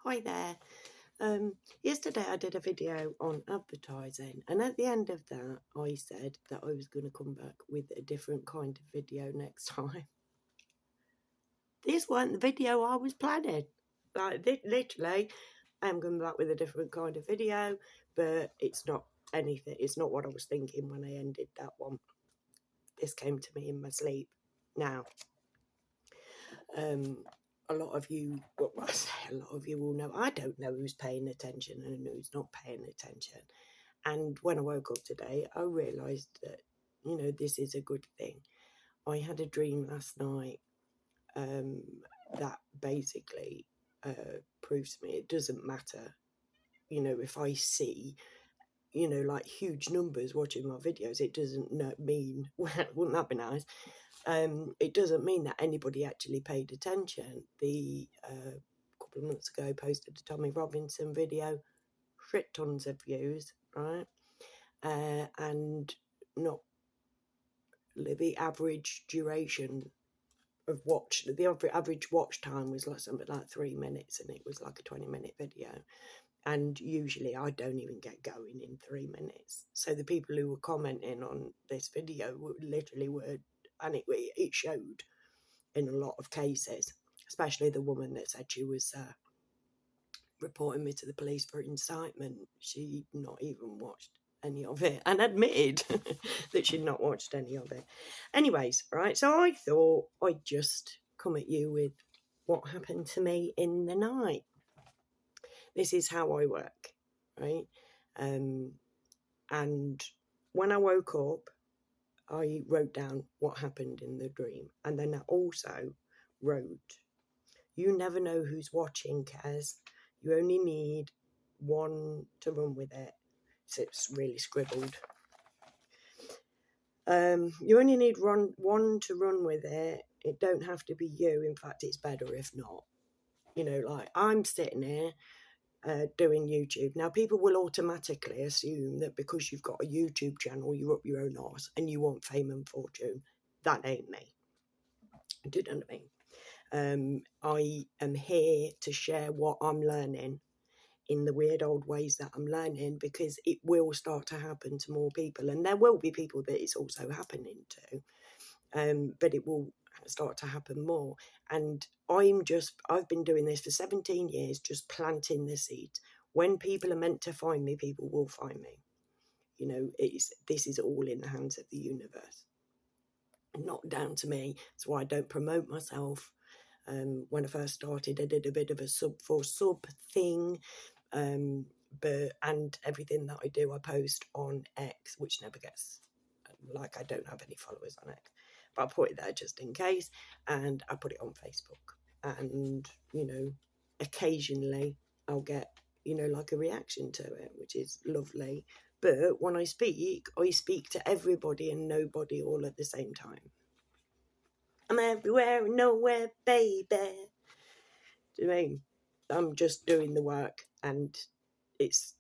Hi there. Yesterday I did a video on advertising, and at the end of that I said that I was going to come back with a different kind of video next time. This wasn't the video I was planning. Like, literally, I'm coming back with a different kind of video, but it's not anything. It's not what I was thinking when I ended that one. This came to me in my sleep. Now, a lot of you, well, I say a lot of you will know, I don't know who's paying attention and who's not paying attention. And when I woke up today, I realised that, this is a good thing. I had a dream last night that basically proves to me it doesn't matter, if I see, like huge numbers watching my videos, it doesn't mean, wouldn't that be nice? It doesn't mean that anybody actually paid attention. The couple of months ago posted a Tommy Robinson video, shit tons of views, right? And not the average duration of the average watch time was like something like 3 minutes, and it was like a 20-minute video. And usually I don't even get going in 3 minutes. So the people who were commenting on this video literally were, and it showed in a lot of cases, especially the woman that said she was reporting me to the police for incitement. She'd not even watched any of it and admitted that she'd not watched any of it. Anyways, right, so I thought I'd just come at you with what happened to me in the night. This is how I work, right? And when I woke up, I wrote down what happened in the dream, and then I also wrote, you never know who's watching, Kaz. You only need one to run with it. So it's really scribbled. You only need one to run with it. It don't have to be you. In fact, it's better if not. Like I'm sitting here doing YouTube. Now, people will automatically assume that because you've got a YouTube channel, you're up your own arse and you want fame and fortune. That ain't me. Do you know what I mean? I am here to share what I'm learning in the weird old ways that I'm learning, because it will start to happen to more people, and there will be people that it's also happening to, but it will start to happen more. And I've been doing this for 17 years, just planting the seeds. When people are meant to find me, people will find me. This is all in the hands of the universe, not down to me. That's why I don't promote myself. When I first started, I did a bit of a sub thing, and everything that I do, I post on X, which never gets, like, I don't have any followers on X, but I put it there just in case, and I put it on Facebook, and occasionally I'll get like a reaction to it, which is lovely. But when I speak to everybody and nobody all at the same time. I'm everywhere and nowhere, baby. Do you know what I mean? I'm just doing the work, and it's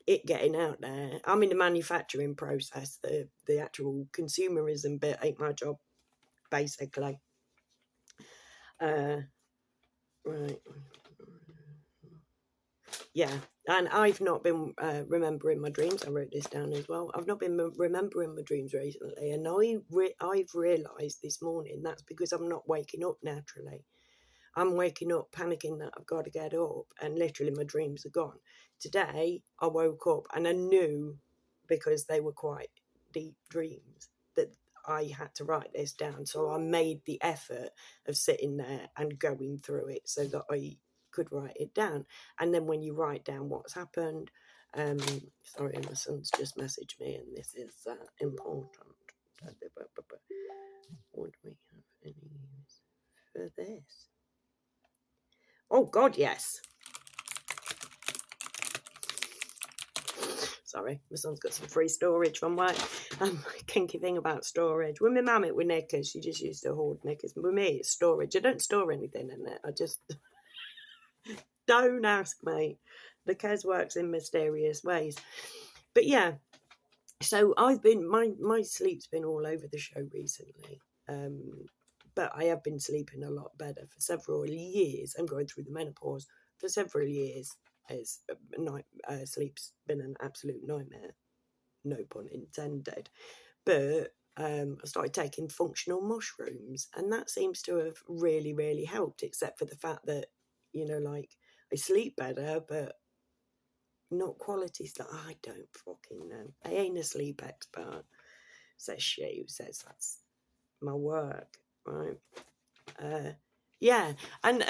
it getting out there. I'm in the manufacturing process. The actual consumerism bit ain't my job, basically. Right. Yeah, and I've not been remembering my dreams. I wrote this down as well. I've not been remembering my dreams recently, and I've realised this morning that's because I'm not waking up naturally. I'm waking up panicking that I've got to get up, and literally my dreams are gone. Today, I woke up and I knew, because they were quite deep dreams, that I had to write this down. So I made the effort of sitting there and going through it so that I could write it down. And then when you write down what's happened, sorry, my son's just messaged me, and this is important. Would we have any use for this? Oh, God, yes. Sorry, my son's got some free storage from work. Kinky thing about storage. With my mum, it were knickers. She just used to hoard knickers. With me, it's storage. I don't store anything in it. I just... Don't ask me. The Kez works in mysterious ways. But yeah, so I've been... My sleep's been all over the show recently. but I have been sleeping a lot better for several years. I'm going through the menopause for several years. Sleep's been an absolute nightmare, no pun intended. But I started taking functional mushrooms, and that seems to have really, really helped, except for the fact that, you know, like, I sleep better, but not quality stuff. I don't fucking know. I ain't a sleep expert, says she, who says that's my work, right? Yeah, and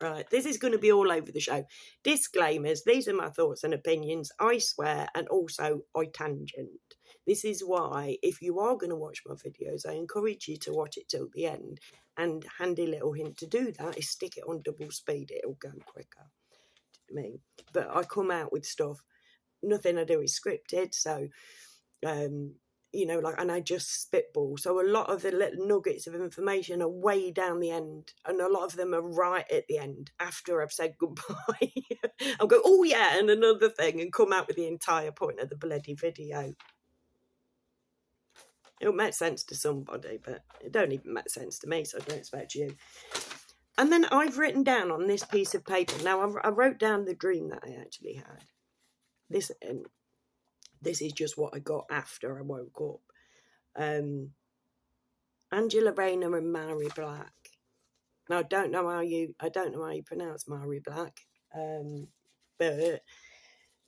right, this is going to be all over the show. Disclaimers, these are my thoughts and opinions. I swear, and also I tangent. This is why, if you are going to watch my videos, I encourage you to watch it till the end. And handy little hint to do that is stick it on double speed. It'll go quicker. Me, but I come out with stuff. Nothing I do is scripted, so you know, like, and I just spitball. So a lot of the little nuggets of information are way down the end, and a lot of them are right at the end after I've said goodbye. I'll go, oh yeah, and another thing, and come out with the entire point of the bloody video. It'll make sense to somebody, but it don't even make sense to me, so I don't expect you. And then I've written down on this piece of paper. Now, I wrote down the dream that I actually had. This is just what I got after I woke up. Angela Rayner and Mhairi Black. Now, I don't know how you pronounce Mhairi Black. But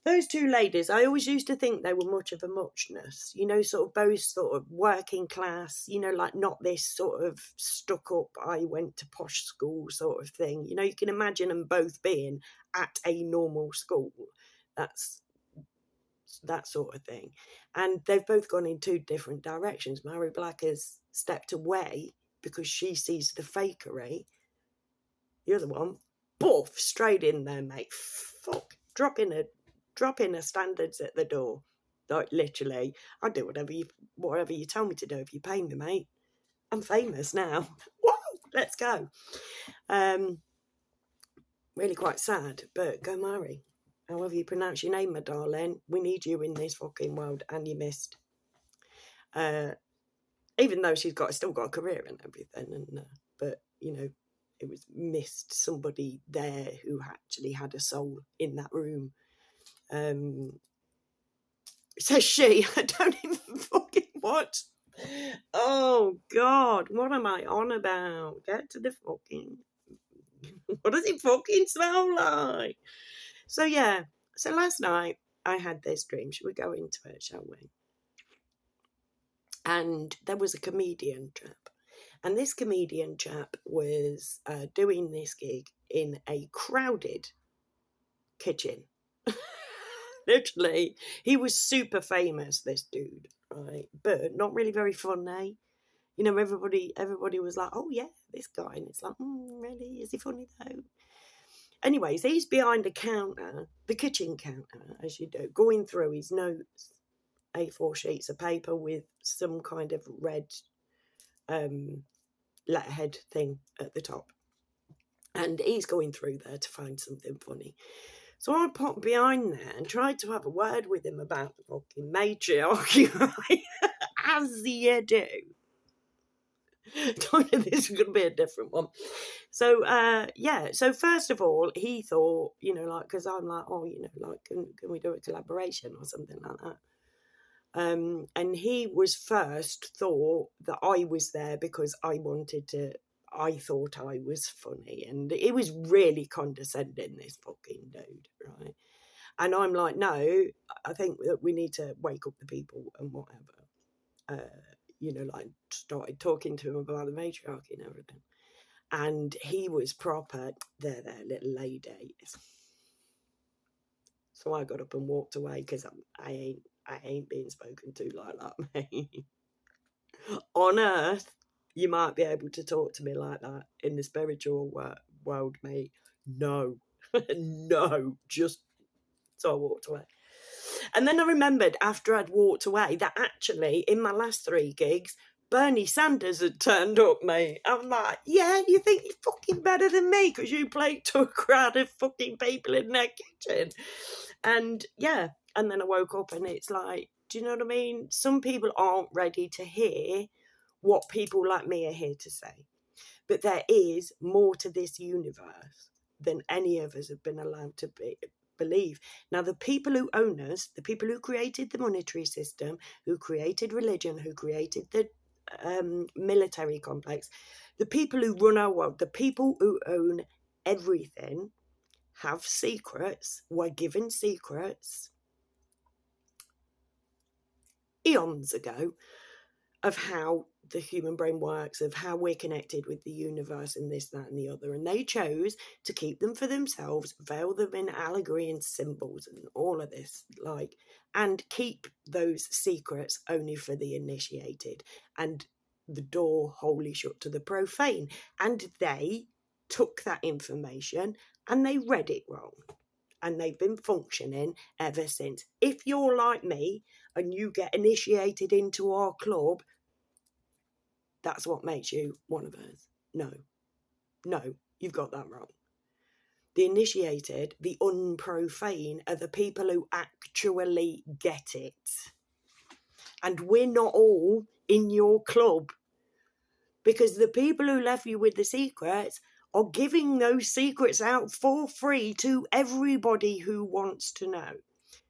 those two ladies, I always used to think they were much of a muchness, you know, sort of both sort of working class, you know, like not this sort of stuck up, I went to posh school sort of thing. You know, you can imagine them both being at a normal school. That's that sort of thing. And they've both gone in two different directions. Mhairi Black has stepped away because she sees the fakery. The other one, boof, straight in there, mate. Fuck, dropping her standards at the door. Like, literally, I'll do whatever you tell me to do if you pay me, mate. I'm famous now. Woo, let's go. Really quite sad, but go Mhairi. However you pronounce your name, my darling, we need you in this fucking world, and you missed. Even though she's still got a career and everything, and but you know, it was missed somebody there who actually had a soul in that room. Says she. I don't even fucking what. Oh God, what am I on about? Get to the fucking. What does it fucking smell like? So yeah, so last night I had this dream. Should we go into it, shall we? And there was a comedian chap. And this comedian chap was doing this gig in a crowded kitchen. Literally, he was super famous, this dude, right? But not really very funny. You know, everybody was like, oh yeah, this guy. And it's like, really? Is he funny though? Anyways, he's behind a counter, the kitchen counter, as you do, going through his notes, A4 sheets of paper with some kind of red letterhead thing at the top. And he's going through there to find something funny. So I popped behind there and tried to have a word with him about the fucking matriarchy, right? As you do. This is going to be a different one. So, so first of all, he thought, you know, like, because I'm like, oh, you know, like, can we do a collaboration or something like that? And he was first thought that I was there because I thought I was funny. And it was really condescending, this fucking dude, right? And I'm like, no, I think that we need to wake up the people and whatever. You know, like, started talking to him about the matriarchy and everything. And he was proper, there, little lady. So I got up and walked away because I ain't being spoken to like that, mate. On earth, you might be able to talk to me like that. In the spiritual world, mate, no. No, just... So I walked away. And then I remembered after I'd walked away that actually in my last 3 gigs, Bernie Sanders had turned up, mate. I'm like, yeah, you think you're fucking better than me because you played to a crowd of fucking people in their kitchen. And yeah, and then I woke up and it's like, do you know what I mean? Some people aren't ready to hear what people like me are here to say. But there is more to this universe than any of us have been allowed to believe. Now, the people who own us, the people who created the monetary system, who created religion, who created the military complex, the people who run our world, the people who own everything, have secrets, were given secrets eons ago of how the human brain works, of how we're connected with the universe and this, that and the other. And they chose to keep them for themselves, veil them in allegory and symbols and all of this, and keep those secrets only for the initiated, and the door wholly shut to the profane. And they took that information and they read it wrong. And they've been functioning ever since. If you're like me and you get initiated into our club, that's what makes you one of us. No, you've got that wrong. The initiated, the unprofane, are the people who actually get it. And we're not all in your club, because the people who left you with the secrets are giving those secrets out for free to everybody who wants to know.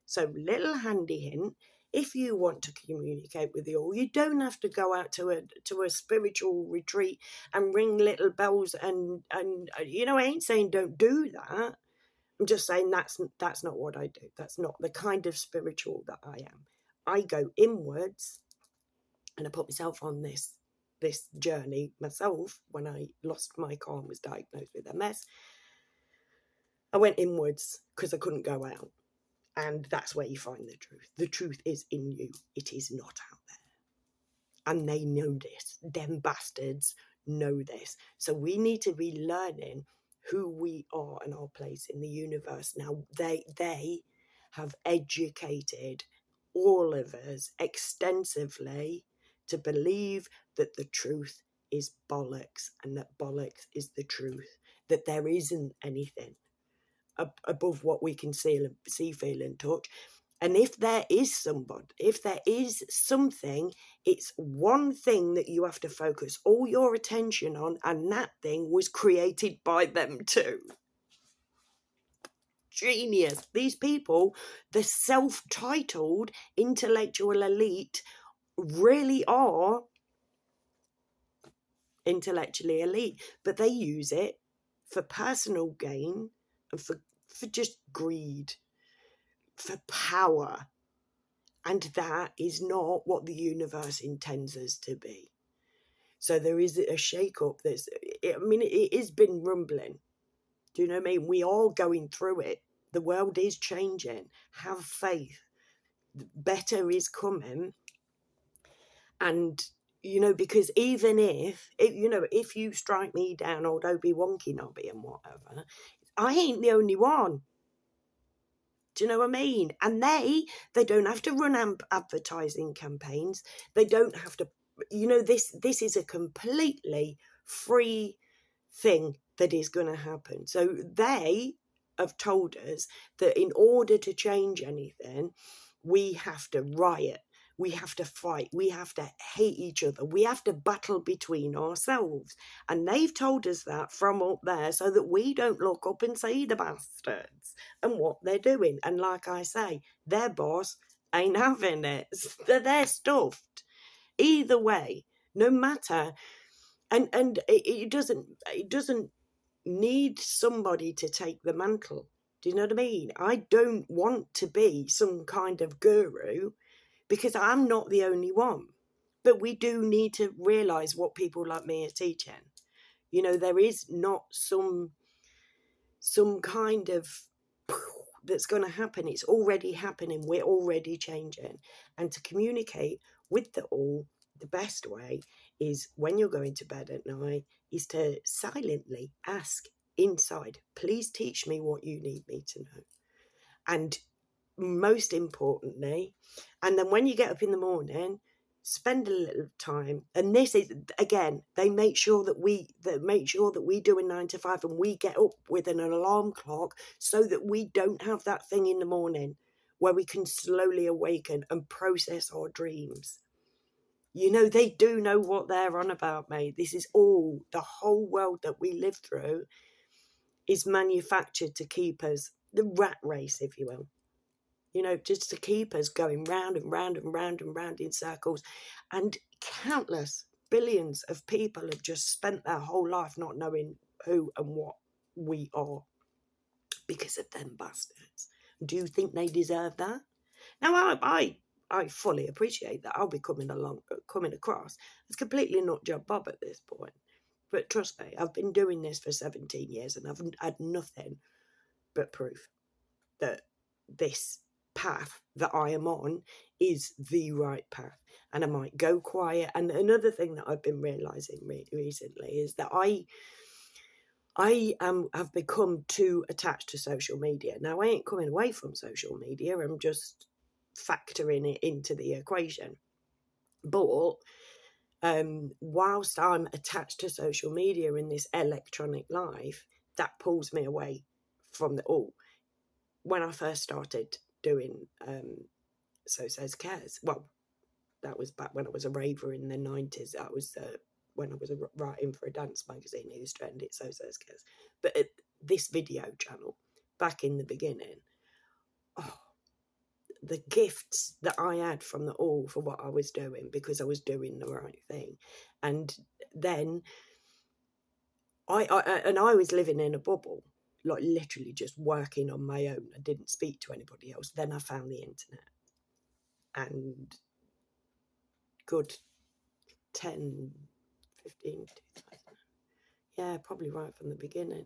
So, little handy hint, if you want to communicate with the all, you don't have to go out to a spiritual retreat and ring little bells and I ain't saying don't do that. I'm just saying that's not what I do. That's not the kind of spiritual that I am. I go inwards, and I put myself on this journey myself when I lost my car and was diagnosed with MS. I went inwards because I couldn't go out. And that's where you find the truth. The truth is in you. It is not out there. And they know this. Them bastards know this. So we need to be learning who we are and our place in the universe. Now, they have educated all of us extensively to believe that the truth is bollocks, and that bollocks is the truth, that there isn't anything above what we can see, feel and touch. And if there is something, it's one thing that you have to focus all your attention on, and that thing was created by them too. Genius. These people, the self-titled intellectual elite, really are intellectually elite, but they use it for personal gain and for just greed, for power. And that is not what the universe intends us to be. So there is a shake-up. It has been rumbling. Do you know what I mean? We are going through it. The world is changing. Have faith. Better is coming. And, because even if you strike me down, old Obi-Wonky Nobby and whatever, I ain't the only one. Do you know what I mean? And they don't have to run advertising campaigns. They don't have to, this is a completely free thing that is going to happen. So they have told us that in order to change anything, we have to riot. We have to fight. We have to hate each other. We have to battle between ourselves. And they've told us that from up there so that we don't look up and see the bastards and what they're doing. And like I say, their boss ain't having it. They're stuffed. Either way, no matter. And it doesn't need somebody to take the mantle. Do you know what I mean? I don't want to be some kind of guru, because I'm not the only one. But we do need to realise what people like me are teaching. There is not some kind of that's going to happen. It's already happening. We're already changing. And to communicate with the all, the best way is, when you're going to bed at night, is to silently ask inside, please teach me what you need me to know. And most importantly, and then when you get up in the morning, spend a little time. And this is, again, they make sure that we do a 9 to 5, and we get up with an alarm clock so that we don't have that thing in the morning where we can slowly awaken and process our dreams. You know, they do know what they're on about, mate. This is all, the whole world that we live through is manufactured to keep us, the rat race, if you will. You know, just to keep us going round and round and round and round in circles. And countless billions of people have just spent their whole life not knowing who and what we are because of them bastards. Do you think they deserve that? Now, I fully appreciate that I'll be coming across as completely not Joe Bob at this point. But trust me, I've been doing this for 17 years and I've had nothing but proof that this path that I am on is the right path. And I might go quiet. And another thing that I've been realising recently is that I have become too attached to social media. Now, I ain't coming away from social media. I'm just factoring it into the equation. But whilst I'm attached to social media in this electronic life, that pulls me away from the all. When I first started doing So Says Cares, well, that was back when I was a raver in the 90s. That was when I was writing for a dance magazine who trended it, So Says Cares. But at this video channel, back in the beginning, the gifts that I had from the all for what I was doing, because I was doing the right thing. And then I was living in a bubble, like literally just working on my own. I didn't speak to anybody else. Then I found the internet, and good 10, 15, 2000. Yeah, probably right from the beginning.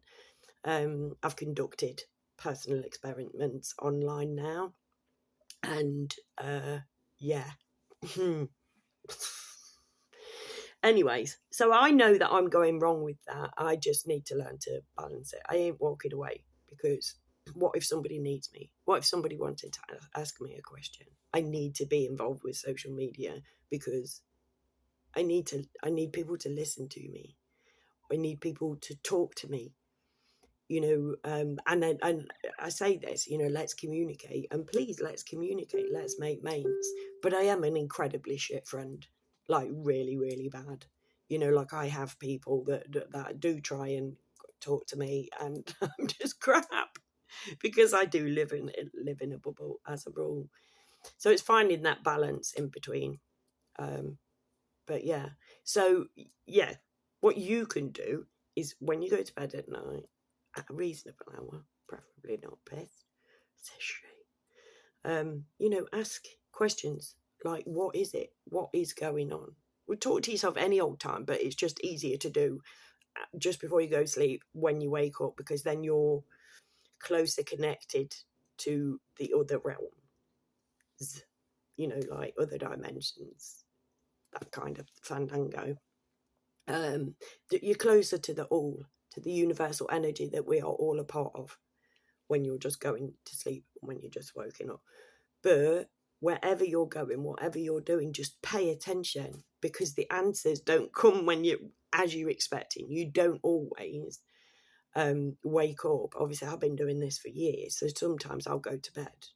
I've conducted personal experiments online now, and yeah. Anyways, so I know that I'm going wrong with that. I just need to learn to balance it. I ain't walking away, because what if somebody needs me? What if somebody wanted to ask me a question? I need to be involved with social media because I need people to listen to me. I need people to talk to me. You know, and I say this, you know, let's communicate, and please let's communicate. Let's make mates. But I am an incredibly shit friend, like really, really bad. You know, like I have people that do try and talk to me, and I'm just crap because I do live in a bubble as a rule. So it's finding that balance in between. But yeah, so yeah, what you can do is when you go to bed at night at a reasonable hour, preferably not pissed, you know, ask questions like, what is it? What is going on? We talk to yourself any old time, but it's just easier to do just before you go to sleep when you wake up, because then you're closer connected to the other realms, you know, like other dimensions, that kind of fandango. You're closer to the all, to the universal energy that we are all a part of when you're just going to sleep, when you're just waking up. But wherever you're going, whatever you're doing, just pay attention, because the answers don't come as you're expecting. You don't always wake up. Obviously, I've been doing this for years, so sometimes I'll go to bed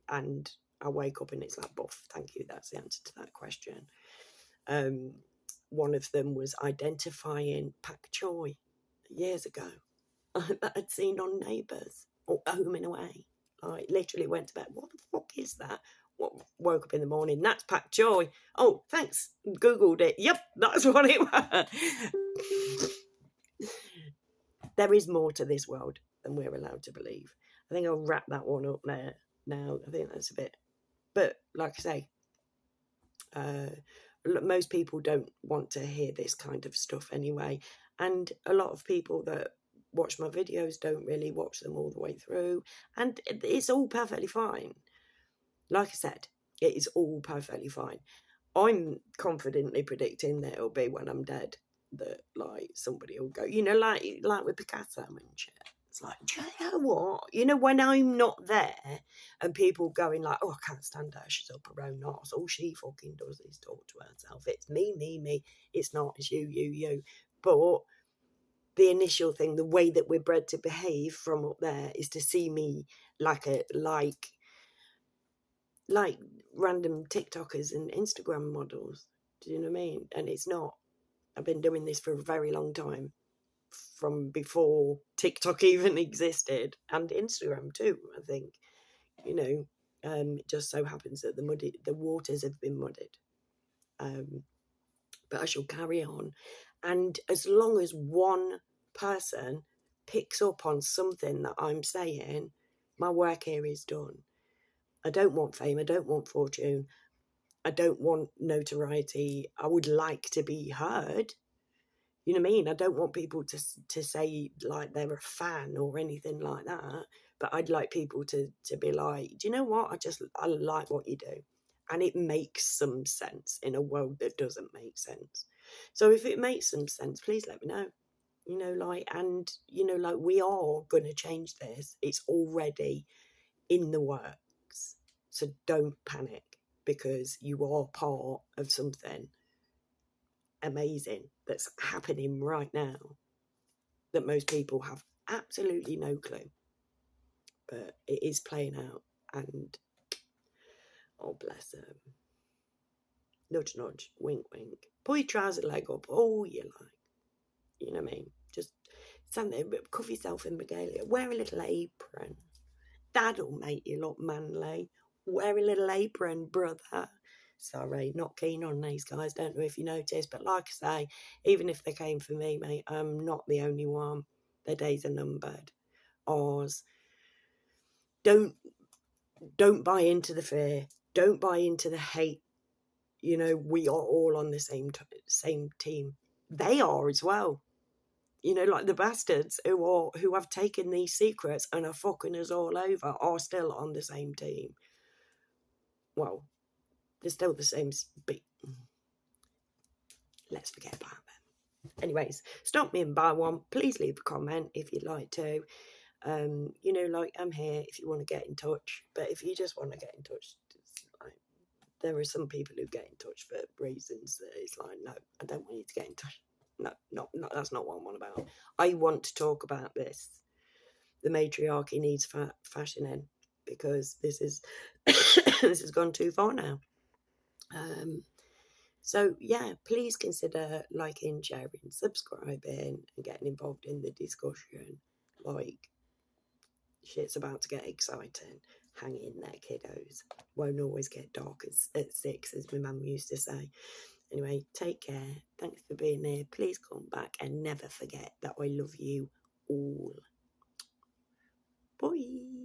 and I'll wake up and it's like, buff, thank you, that's the answer to that question. One of them was identifying pak choi years ago that I'd seen on Neighbours or Home and Away. I literally went to bed, what the fuck is that? Woke up in the morning, that's pak choi. Oh, thanks, Googled it. Yep, that's what it was. There is more to this world than we're allowed to believe. I think I'll wrap that one up there now. I think that's a bit, but like I say, most people don't want to hear this kind of stuff anyway, and a lot of people that watch my videos don't really watch them all the way through, and it's all perfectly fine. Like I said, it is all perfectly fine. I'm confidently predicting that it'll be when I'm dead that like somebody will go, you know, like with Picasso and shit. It's like, do you know what? You know, when I'm not there and people going like, oh, I can't stand her, she's up her own arse. All she fucking does is talk to herself. It's me. It's not, it's you. But the initial thing, the way that we're bred to behave from up there is to see me like random TikTokers and Instagram models. Do you know what I mean? And it's not. I've been doing this for a very long time, from before TikTok even existed, and Instagram too, I think. You know, it just so happens that the waters have been muddied. But I shall carry on. And as long as one person picks up on something that I'm saying, my work here is done. I don't want fame. I don't want fortune. I don't want notoriety. I would like to be heard. You know what I mean? I don't want people to say like they're a fan or anything like that. But I'd like people to be like, do you know what? I like what you do. And it makes some sense in a world that doesn't make sense. So if it makes some sense, please let me know. You know, like, and, you know, like, we are going to change this. It's already in the works. So don't panic, because you are part of something amazing that's happening right now that most people have absolutely no clue. But it is playing out, and oh, bless them. Nudge, nudge, wink, wink. Pull your trouser leg up all you like. You know what I mean? Just stand there, cover yourself in regalia. Wear a little apron. That'll make you look manly. Wear a little apron, brother. Sorry, not keen on these guys. Don't know if you noticed, but like I say, even if they came for me, mate, I'm not the only one. Their days are numbered. Ours. Don't buy into the fear. Don't buy into the hate. You know, we are all on the same team. They are as well. You know, like the bastards who have taken these secrets and are fucking us all over are still on the same team. Well, they're still the same. Let's forget about them. Anyways, stop me and buy one. Please leave a comment if you'd like to. You know, like, I'm here if you want to get in touch. But if you just want to get in touch, like, there are some people who get in touch for reasons that it's like, no, I don't want you to get in touch. No, that's not what I'm on about. I want to talk about this. The matriarchy needs fashioning, because this is this has gone too far now. So yeah, please consider liking, sharing, subscribing, and getting involved in the discussion. Like, shit's about to get exciting. Hang in there, kiddos. Won't always get dark at 6, as my mum used to say. Anyway, take care. Thanks for being here. Please come back, and never forget that I love you all. Bye.